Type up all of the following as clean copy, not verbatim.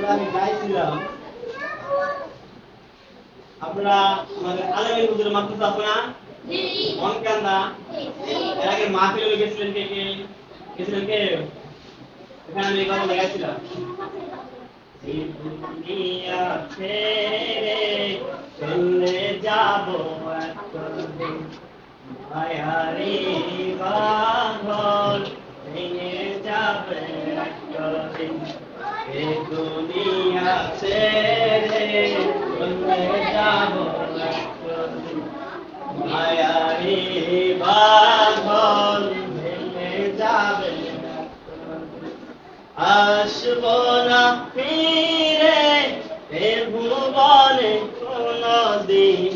আমি গাইছিলাম আপনারা আমাদের আলেমের হুজুর মাদ্রাসা আছে না মনকান্দা এর আগে মাহফিলে গেছিলেন কে কে গেছিলেন কে এখানে আমি কথা লাগাইছিলাম এই দুনিয়া ছেড়ে চলে যাব একদিন মায়ারি বাঁধন ভেঙে যাবে একদিন এই দুনিয়া ছেড়ে চলে যাব একদিন মায়ারি বাঁধন ভেঙে যাবে আসবো না ফিরে এ ভুবনে কোনদিন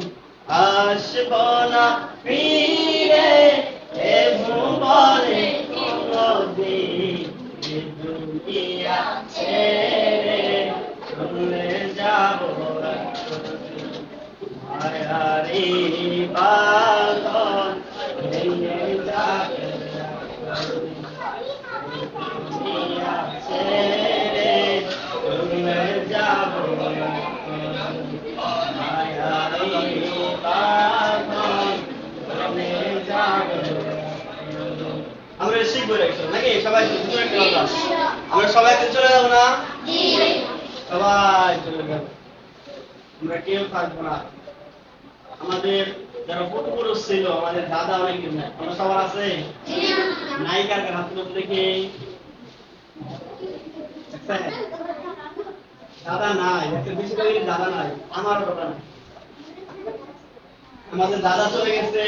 আসবো না ফিরে এ ভুবনে কোনদিন এ দুনিয়া ছেড়ে চলে যাব মায়ারি বাঁধন ভেঙে যাবে ছেড়ে চলে যাব মায়ারি বাঁধন ভেঙে যাবে আমরা শিখবো নাকি সবাই আমরা সবাই চলে যাবো না সবাই চলে যাবো আমরা কেউ থাকবো না আমাদের যারা পূর্বপুরুষ ছিল আমাদের দাদা অনেক দিন নাই আমরা সবার আছে নাই কার হাত তুলে দেখি দাদা নাই একটা বেশি করে দাদা নাই আমারও দাদা নাই আমাদের দাদা চলে গেছে